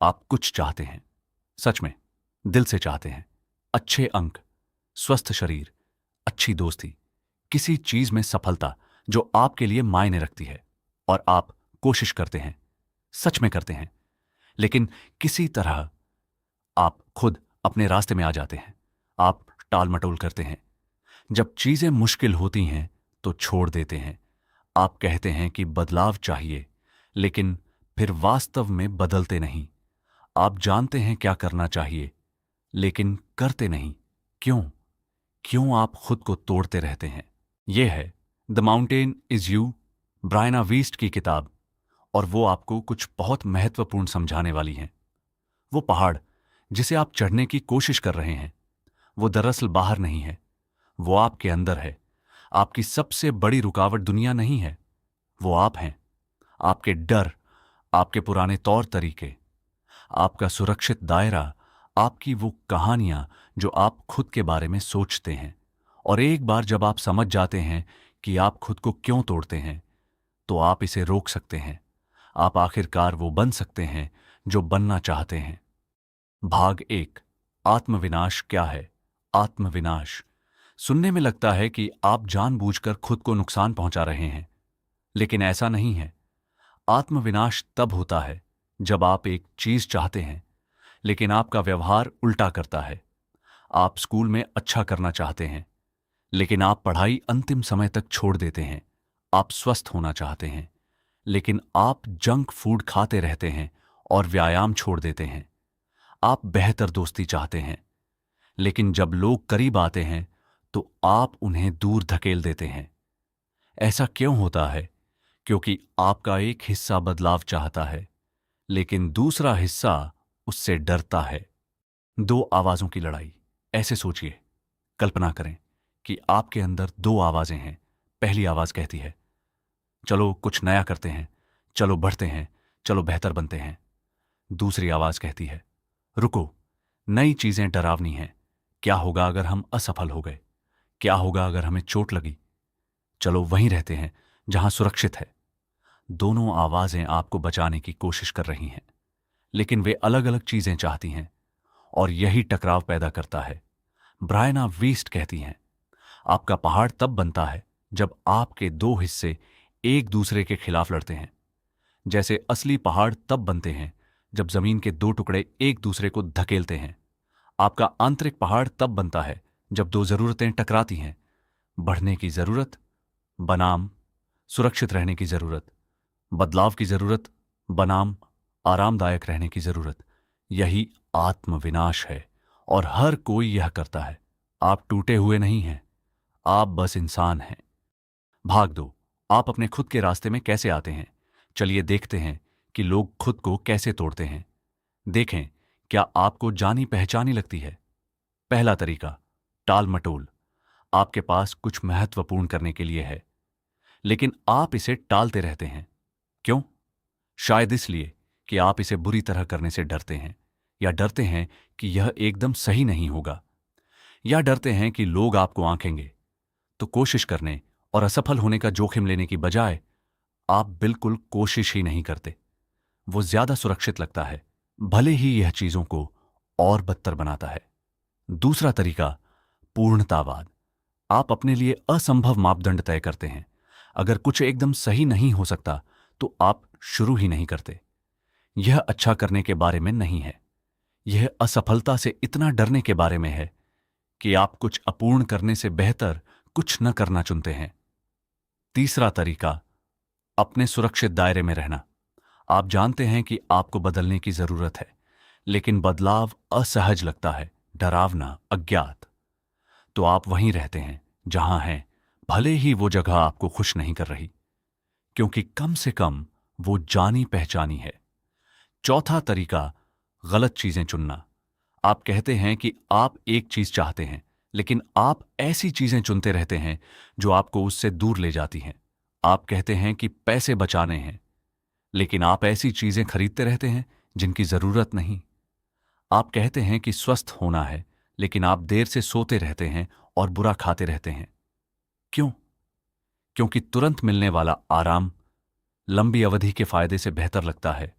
आप कुछ चाहते हैं, सच में, दिल से चाहते हैं। अच्छे अंक, स्वस्थ शरीर, अच्छी दोस्ती, किसी चीज में सफलता जो आपके लिए मायने रखती है। और आप कोशिश करते हैं, सच में करते हैं, लेकिन किसी तरह आप खुद अपने रास्ते में आ जाते हैं। आप टाल मटोल करते हैं। जब चीजें मुश्किल होती हैं तो छोड़ देते हैं। आप कहते हैं कि बदलाव चाहिए, लेकिन फिर वास्तव में बदलते नहीं। आप जानते हैं क्या करना चाहिए, लेकिन करते नहीं। क्यों? क्यों आप खुद को तोड़ते रहते हैं? यह है the mountain is you, Briana Wiest की किताब। और वो आपको कुछ बहुत महत्वपूर्ण समझाने वाली है। वो पहाड़ जिसे आप चढ़ने की कोशिश कर रहे हैं, वो दरअसल बाहर नहीं है, वो आपके अंदर है। आपकी सबसे बड़ी रुकावट दुनिया नहीं है, वो आप हैं। आपके डर, आपके पुराने तौर तरीके, आपका सुरक्षित दायरा, आपकी वो कहानियां जो आप खुद के बारे में सोचते हैं। और एक बार जब आप समझ जाते हैं कि आप खुद को क्यों तोड़ते हैं, तो आप इसे रोक सकते हैं। आप आखिरकार वो बन सकते हैं जो बनना चाहते हैं। भाग एक, आत्मविनाश क्या है? आत्मविनाश सुनने में लगता है कि आप जानबूझकर खुद को नुकसान पहुंचा रहे हैं, लेकिन ऐसा नहीं है। आत्मविनाश तब होता है जब आप एक चीज चाहते हैं, लेकिन आपका व्यवहार उल्टा करता है। आप स्कूल में अच्छा करना चाहते हैं, लेकिन आप पढ़ाई अंतिम समय तक छोड़ देते हैं। आप स्वस्थ होना चाहते हैं, लेकिन आप जंक फूड खाते रहते हैं और व्यायाम छोड़ देते हैं। आप बेहतर दोस्ती चाहते हैं, लेकिन जब लोग करीब आते हैं तो आप उन्हें दूर धकेल देते हैं। ऐसा क्यों होता है? क्योंकि आपका एक हिस्सा बदलाव चाहता है, लेकिन दूसरा हिस्सा उससे डरता है। दो आवाजों की लड़ाई। ऐसे सोचिए, कल्पना करें कि आपके अंदर दो आवाजें हैं। पहली आवाज कहती है, चलो कुछ नया करते हैं, चलो बढ़ते हैं, चलो बेहतर बनते हैं। दूसरी आवाज कहती है, रुको, नई चीजें डरावनी हैं। क्या होगा अगर हम असफल हो गए? क्या होगा अगर हमें चोट लगी? चलो वहीं रहते हैं जहां सुरक्षित है। दोनों आवाजें आपको बचाने की कोशिश कर रही हैं, लेकिन वे अलग अलग चीजें चाहती हैं, और यही टकराव पैदा करता है। ब्रायना वीस्ट कहती हैं, आपका पहाड़ तब बनता है जब आपके दो हिस्से एक दूसरे के खिलाफ लड़ते हैं। जैसे असली पहाड़ तब बनते हैं जब जमीन के दो टुकड़े एक दूसरे को धकेलते हैं। आपका आंतरिक पहाड़ तब बनता है जब दो जरूरतें टकराती हैं, बढ़ने की जरूरत बनाम सुरक्षित रहने की जरूरत, बदलाव की जरूरत बनाम आरामदायक रहने की जरूरत। यही आत्मविनाश है, और हर कोई यह करता है। आप टूटे हुए नहीं हैं, आप बस इंसान हैं। भाग दो, आप अपने खुद के रास्ते में कैसे आते हैं? चलिए देखते हैं कि लोग खुद को कैसे तोड़ते हैं। देखें, क्या आपको जानी पहचानी लगती है? पहला तरीका, टाल मटोल। आपके पास कुछ महत्वपूर्ण करने के लिए है, लेकिन आप इसे टालते रहते हैं। क्यों? शायद इसलिए कि आप इसे बुरी तरह करने से डरते हैं, या डरते हैं कि यह एकदम सही नहीं होगा, या डरते हैं कि लोग आपको आंकेंगे। तो कोशिश करने और असफल होने का जोखिम लेने की बजाय आप बिल्कुल कोशिश ही नहीं करते। वो ज्यादा सुरक्षित लगता है, भले ही यह चीजों को और बदतर बनाता है। दूसरा तरीका, पूर्णतावाद। आप अपने लिए असंभव मापदंड तय करते हैं। अगर कुछ एकदम सही नहीं हो सकता तो आप शुरू ही नहीं करते। यह अच्छा करने के बारे में नहीं है, यह असफलता से इतना डरने के बारे में है कि आप कुछ अपूर्ण करने से बेहतर कुछ न करना चुनते हैं। तीसरा तरीका, अपने सुरक्षित दायरे में रहना। आप जानते हैं कि आपको बदलने की जरूरत है, लेकिन बदलाव असहज लगता है, डरावना, अज्ञात। तो आप वहीं रहते हैं जहां हैं, भले ही वो जगह आपको खुश नहीं कर रही, क्योंकि कम से कम वो जानी पहचानी है। चौथा तरीका, गलत चीजें चुनना। आप कहते हैं कि आप एक चीज चाहते हैं, लेकिन आप ऐसी चीजें चुनते रहते हैं जो आपको उससे दूर ले जाती हैं। आप कहते हैं कि पैसे बचाने हैं, लेकिन आप ऐसी चीजें खरीदते रहते हैं जिनकी जरूरत नहीं। आप कहते हैं कि स्वस्थ होना है, लेकिन आप देर से सोते रहते हैं और बुरा खाते रहते हैं। क्यों? क्योंकि तुरंत मिलने वाला आराम लंबी अवधि के फायदे से बेहतर लगता है।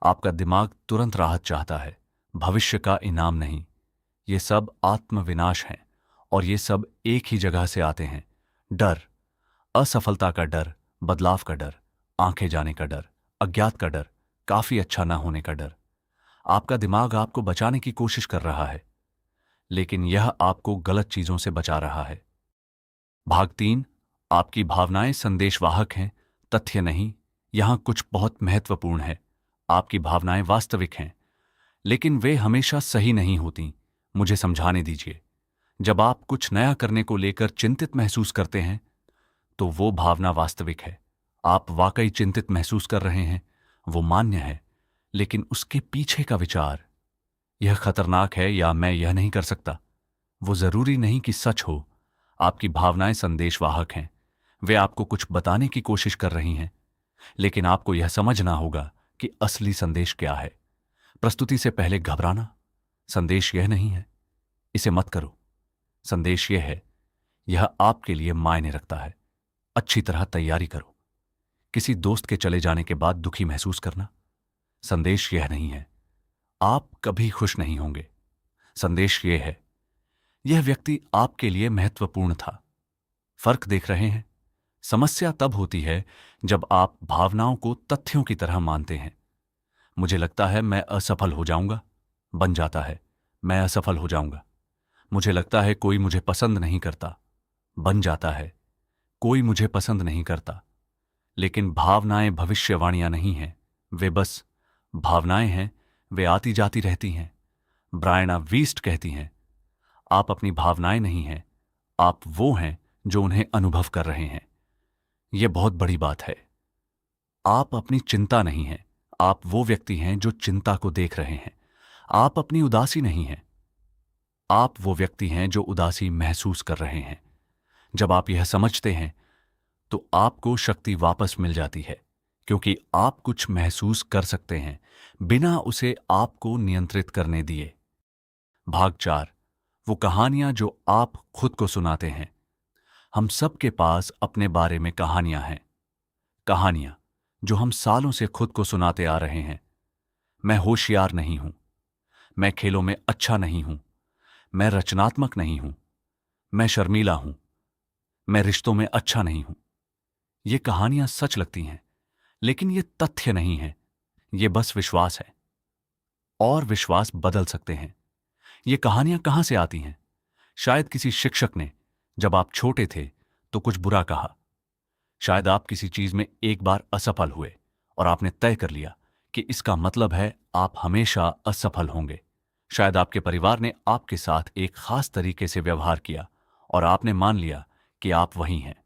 आपका दिमाग तुरंत राहत चाहता है, भविष्य का इनाम नहीं। ये सब आत्मविनाश हैं और ये सब एक ही जगह से आते हैं। डर, असफलता का डर, बदलाव का डर, आंखें जाने का डर, अज्ञात का डर, काफी अच्छा ना होने का डर। आपका दिमाग आपको बचाने की कोशिश कर रहा है, लेकिन यह आपको गलत चीजों से बचा रहा है। भाग 3, आपकी भावनाएं संदेशवाहक हैं, तथ्य नहीं। यहां कुछ बहुत महत्वपूर्ण है। आपकी भावनाएं वास्तविक हैं, लेकिन वे हमेशा सही नहीं होती। मुझे समझाने दीजिए। जब आप कुछ नया करने को लेकर चिंतित महसूस करते हैं, तो वो भावना वास्तविक है। आप वाकई चिंतित महसूस कर रहे हैं, वो मान्य है। लेकिन उसके पीछे का विचार, यह खतरनाक है या मैं यह नहीं कर सकता, वो जरूरी नहीं कि सच हो। आपकी भावनाएं संदेशवाहक हैं। वे आपको कुछ बताने की कोशिश कर रही हैं, लेकिन आपको यह समझना होगा कि असली संदेश क्या है। प्रस्तुति से पहले घबराना, संदेश यह नहीं है, इसे मत करो। संदेश यह है, यह आपके लिए मायने रखता है। अच्छी तरह तैयारी करो। किसी दोस्त के चले जाने के बाद दुखी महसूस करना, संदेश यह नहीं है, आप कभी खुश नहीं होंगे। संदेश यह है, यह व्यक्ति आपके लिए महत्वपूर्ण था। फर्क देख रहे हैं? समस्या तब होती है जब आप भावनाओं को तथ्यों की तरह मानते हैं। मुझे लगता है मैं असफल हो जाऊंगा, बन जाता है मैं असफल हो जाऊंगा। मुझे लगता है कोई मुझे पसंद नहीं करता, बन जाता है कोई मुझे पसंद नहीं करता। लेकिन भावनाएं भविष्यवाणियां नहीं हैं, वे बस भावनाएं हैं। वे आती जाती रहती हैं। ब्रायना वीस्ट कहती हैं, आप अपनी भावनाएं नहीं हैं, आप वो हैं जो उन्हें अनुभव कर रहे हैं। यह बहुत बड़ी बात है। आप अपनी चिंता नहीं हैं, आप वो व्यक्ति हैं जो चिंता को देख रहे हैं। आप अपनी उदासी नहीं हैं, आप वो व्यक्ति हैं जो उदासी महसूस कर रहे हैं। जब आप यह समझते हैं, तो आपको शक्ति वापस मिल जाती है, क्योंकि आप कुछ महसूस कर सकते हैं बिना उसे आपको नियंत्रित करने दिए। भाग 4, वो कहानियां जो आप खुद को सुनाते हैं। हम सबके पास अपने बारे में कहानियां हैं, कहानियां जो हम सालों से खुद को सुनाते आ रहे हैं। मैं होशियार नहीं हूं, मैं खेलों में अच्छा नहीं हूं, मैं रचनात्मक नहीं हूं, मैं शर्मीला हूं, मैं रिश्तों में अच्छा नहीं हूं। ये कहानियां सच लगती हैं, लेकिन ये तथ्य नहीं है, ये बस विश्वास है। और विश्वास बदल सकते हैं। ये कहानियां कहां से आती हैं? शायद किसी शिक्षक ने, जब आप छोटे थे, तो कुछ बुरा कहा। शायद आप किसी चीज में एक बार असफल हुए और आपने तय कर लिया कि इसका मतलब है आप हमेशा असफल होंगे। शायद आपके परिवार ने आपके साथ एक खास तरीके से व्यवहार किया और आपने मान लिया कि आप वही हैं।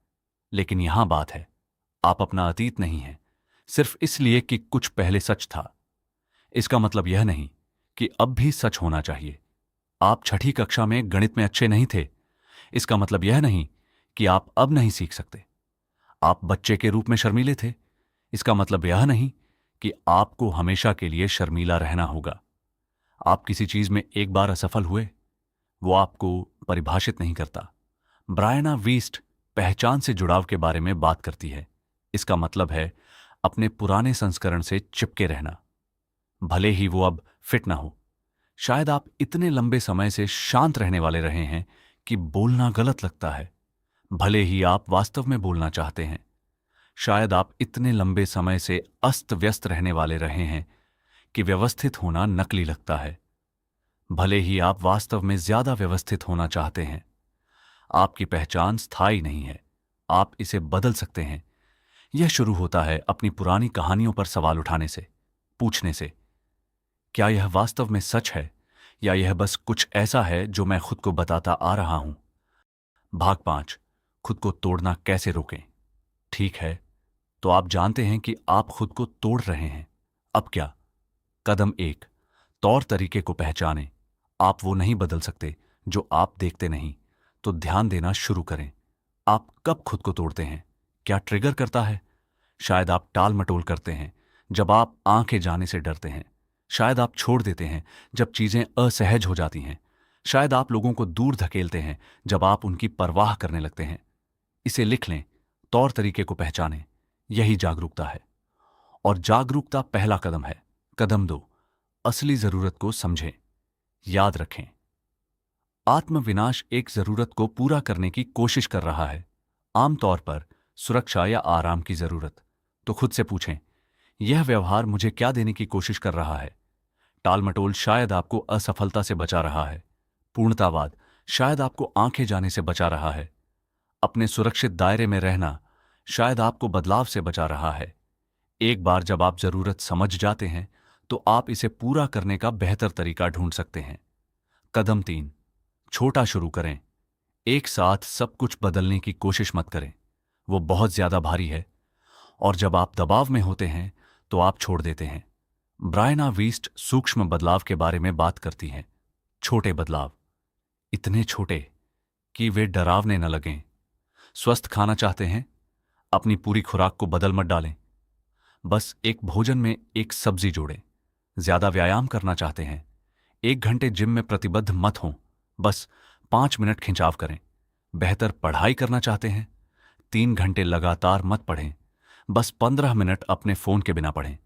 लेकिन यहां बात है, आप अपना अतीत नहीं हैं, सिर्फ इसलिए कि कुछ पहले सच था। इसका मतलब यह नहीं कि अब भी सच होना चाहिए। आप छठी कक्षा में गणित में अच्छे नहीं थे, इसका मतलब यह नहीं कि आप अब नहीं सीख सकते। आप बच्चे के रूप में शर्मीले थे, इसका मतलब यह नहीं कि आपको हमेशा के लिए शर्मीला रहना होगा। आप किसी चीज में एक बार असफल हुए, वो आपको परिभाषित नहीं करता। ब्रायना वीस्ट पहचान से जुड़ाव के बारे में बात करती है। इसका मतलब है अपने पुराने संस्करण से चिपके रहना, भले ही वो अब फिट ना हो। शायद आप इतने लंबे समय से शांत रहने वाले रहे हैं कि बोलना गलत लगता है, भले ही आप वास्तव में बोलना चाहते हैं। शायद आप इतने लंबे समय से अस्त व्यस्त रहने वाले रहे हैं कि व्यवस्थित होना नकली लगता है, भले ही आप वास्तव में ज्यादा व्यवस्थित होना चाहते हैं। आपकी पहचान स्थायी नहीं है, आप इसे बदल सकते हैं। यह शुरू होता है अपनी पुरानी कहानियों पर सवाल उठाने से, पूछने से, क्या यह वास्तव में सच है या यह बस कुछ ऐसा है जो मैं खुद को बताता आ रहा हूं। भाग 5, खुद को तोड़ना कैसे रोकें। ठीक है, तो आप जानते हैं कि आप खुद को तोड़ रहे हैं। अब क्या? कदम 1, तौर तरीके को पहचानें। आप वो नहीं बदल सकते जो आप देखते नहीं, तो ध्यान देना शुरू करें। आप कब खुद को तोड़ते हैं? क्या ट्रिगर करता है? शायद आप टाल मटोल करते हैं जब आप आंखें जाने से डरते हैं। शायद आप छोड़ देते हैं जब चीजें असहज हो जाती हैं। शायद आप लोगों को दूर धकेलते हैं जब आप उनकी परवाह करने लगते हैं। इसे लिख लें, तौर तरीके को पहचानें। यही जागरूकता है। और जागरूकता पहला कदम है। कदम 2, असली जरूरत को समझें। याद रखें, आत्मविनाश एक जरूरत को पूरा करने की कोशिश कर रहा है, आमतौर पर सुरक्षा या आराम की जरूरत। तो खुद से पूछें, यह व्यवहार मुझे क्या देने की कोशिश कर रहा है? टालमटोल शायद आपको असफलता से बचा रहा है। पूर्णतावाद शायद आपको आंखें जाने से बचा रहा है। अपने सुरक्षित दायरे में रहना शायद आपको बदलाव से बचा रहा है। एक बार जब आप जरूरत समझ जाते हैं तो आप इसे पूरा करने का बेहतर तरीका ढूंढ सकते हैं। कदम 3, छोटा शुरू करें। एक साथ सब कुछ बदलने की कोशिश मत करें, वो बहुत ज्यादा भारी है और जब आप दबाव में होते हैं तो आप छोड़ देते हैं। ब्रायना वीस्ट सूक्ष्म बदलाव के बारे में बात करती हैं। छोटे बदलाव, इतने छोटे कि वे डरावने न लगें। स्वस्थ खाना चाहते हैं? अपनी पूरी खुराक को बदल मत डालें, बस एक भोजन में एक सब्जी जोड़ें। ज्यादा व्यायाम करना चाहते हैं? 1 घंटे जिम में प्रतिबद्ध मत हों, बस 5 मिनट खिंचाव करें। बेहतर पढ़ाई करना चाहते हैं? 3 घंटे लगातार मत पढ़ें, बस 15 मिनट अपने फोन के बिना पढ़ें।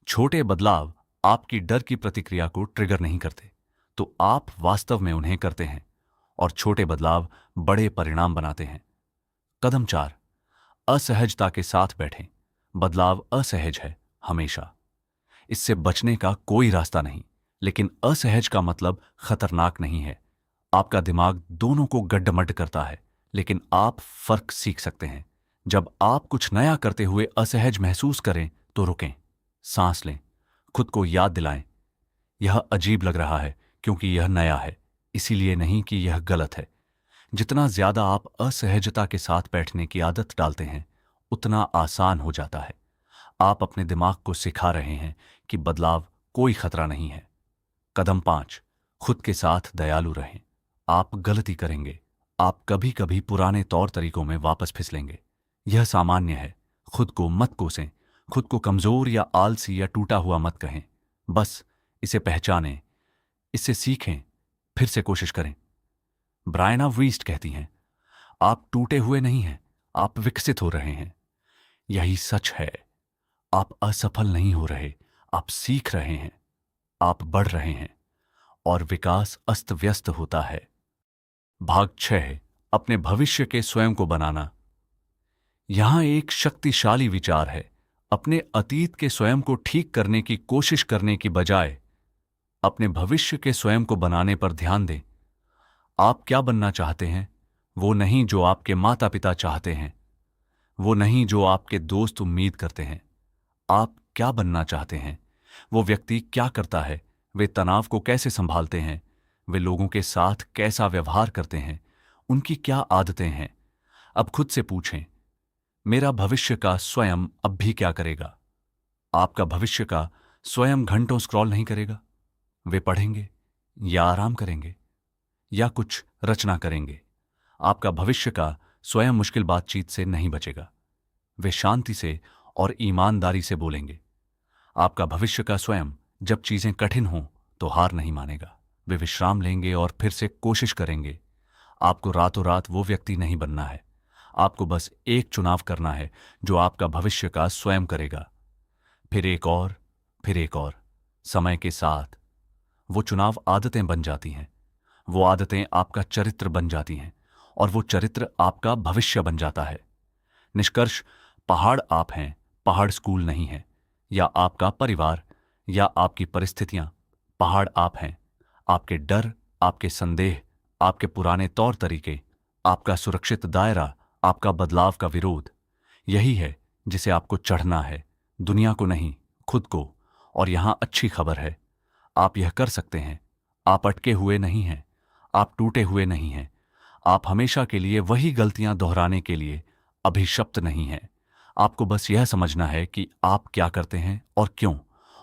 छोटे बदलाव आपकी डर की प्रतिक्रिया को ट्रिगर नहीं करते, तो आप वास्तव में उन्हें करते हैं और छोटे बदलाव बड़े परिणाम बनाते हैं। कदम 4, असहजता के साथ बैठें। बदलाव असहज है हमेशा, इससे बचने का कोई रास्ता नहीं, लेकिन असहज का मतलब खतरनाक नहीं है। आपका दिमाग दोनों को गड्ढमड्ढ करता है, लेकिन आप फर्क सीख सकते हैं। जब आप कुछ नया करते हुए असहज महसूस करें तो रुकें, सांस लें, खुद को याद दिलाएं, यह अजीब लग रहा है क्योंकि यह नया है, इसीलिए नहीं कि यह गलत है। जितना ज्यादा आप असहजता के साथ बैठने की आदत डालते हैं, उतना आसान हो जाता है। आप अपने दिमाग को सिखा रहे हैं कि बदलाव कोई खतरा नहीं है। कदम 5, खुद के साथ दयालु रहें। आप गलती करेंगे, आप कभी कभी पुराने तौर तरीकों में वापस फिसलेंगे। यह सामान्य है। खुद को मत कोसें, खुद को कमजोर या आलसी या टूटा हुआ मत कहें। बस इसे पहचानें, इससे सीखें, फिर से कोशिश करें। ब्रायना वीस्ट कहती हैं, आप टूटे हुए नहीं हैं, आप विकसित हो रहे हैं। यही सच है। आप असफल नहीं हो रहे, आप सीख रहे हैं, आप बढ़ रहे हैं और विकास अस्त व्यस्त होता है। भाग 6, अपने भविष्य के स्वयं को बनाना। यहां एक शक्तिशाली विचार है। अपने अतीत के स्वयं को ठीक करने की कोशिश करने की बजाय अपने भविष्य के स्वयं को बनाने पर ध्यान दें। आप क्या बनना चाहते हैं? वो नहीं जो आपके माता पिता चाहते हैं, वो नहीं जो आपके दोस्त उम्मीद करते हैं। आप क्या बनना चाहते हैं? वो व्यक्ति क्या करता है, वे तनाव को कैसे संभालते हैं, वे लोगों के साथ कैसा व्यवहार करते हैं, उनकी क्या आदतें हैं। अब खुद से पूछें, मेरा भविष्य का स्वयं अब भी क्या करेगा? आपका भविष्य का स्वयं घंटों स्क्रॉल नहीं करेगा। वे पढ़ेंगे या आराम करेंगे या कुछ रचना करेंगे। आपका भविष्य का स्वयं मुश्किल बातचीत से नहीं बचेगा। वे शांति से और ईमानदारी से बोलेंगे। आपका भविष्य का स्वयं जब चीजें कठिन हों तो हार नहीं मानेगा। वे विश्राम लेंगे और फिर से कोशिश करेंगे। आपको रातों रात वो व्यक्ति नहीं बनना है। आपको बस एक चुनाव करना है जो आपका भविष्य का स्वयं करेगा। फिर एक और, फिर एक और। समय के साथ वो चुनाव आदतें बन जाती हैं, वो आदतें आपका चरित्र बन जाती हैं और वो चरित्र आपका भविष्य बन जाता है। निष्कर्ष, पहाड़ आप हैं, पहाड़ स्कूल नहीं है, या आपका परिवार या आपकी परिस्थितियां। पहाड़ आप हैं, आपके डर, आपके संदेह, आपके पुराने तौर तरीके, आपका सुरक्षित दायरा, आपका बदलाव का विरोध। यही है जिसे आपको चढ़ना है, दुनिया को नहीं, खुद को। और यहां अच्छी खबर है, आप यह कर सकते हैं। आप अटके हुए नहीं हैं, आप टूटे हुए नहीं हैं, आप हमेशा के लिए वही गलतियां दोहराने के लिए अभिशप्त नहीं हैं। आपको बस यह समझना है कि आप क्या करते हैं और क्यों,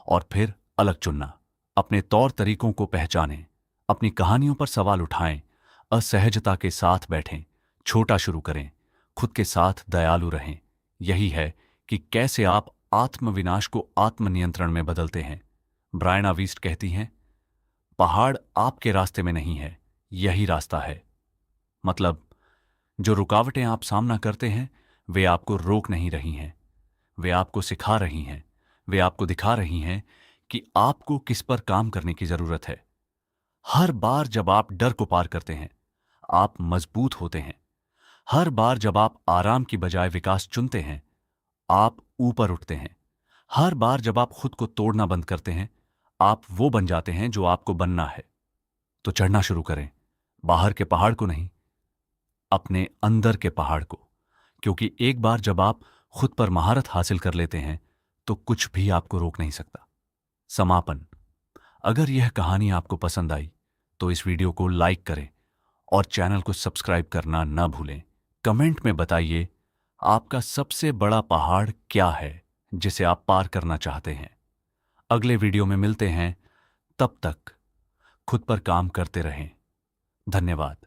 और फिर अलग चुनना। अपने तौर तरीकों को पहचानें, अपनी कहानियों पर सवाल उठाएं, असहजता के साथ बैठें, छोटा शुरू करें, खुद के साथ दयालु रहें। यही है कि कैसे आप आत्मविनाश को आत्मनियंत्रण में बदलते हैं। ब्रायना वीस्ट कहती हैं, पहाड़ आपके रास्ते में नहीं है, यही रास्ता है। मतलब, जो रुकावटें आप सामना करते हैं वे आपको रोक नहीं रही हैं, वे आपको सिखा रही हैं, वे आपको दिखा रही हैं कि आपको किस पर काम करने की जरूरत है। हर बार जब आप डर को पार करते हैं, आप मजबूत होते हैं। हर बार जब आप आराम की बजाय विकास चुनते हैं, आप ऊपर उठते हैं। हर बार जब आप खुद को तोड़ना बंद करते हैं, आप वो बन जाते हैं जो आपको बनना है। तो चढ़ना शुरू करें, बाहर के पहाड़ को नहीं, अपने अंदर के पहाड़ को। क्योंकि एक बार जब आप खुद पर महारत हासिल कर लेते हैं, तो कुछ भी आपको रोक नहीं सकता। समापन। अगर यह कहानी आपको पसंद आई तो इस वीडियो को लाइक करें और चैनल को सब्सक्राइब करना न भूलें। कमेंट में बताइए आपका सबसे बड़ा पहाड़ क्या है जिसे आप पार करना चाहते हैं। अगले वीडियो में मिलते हैं, तब तक खुद पर काम करते रहें। धन्यवाद।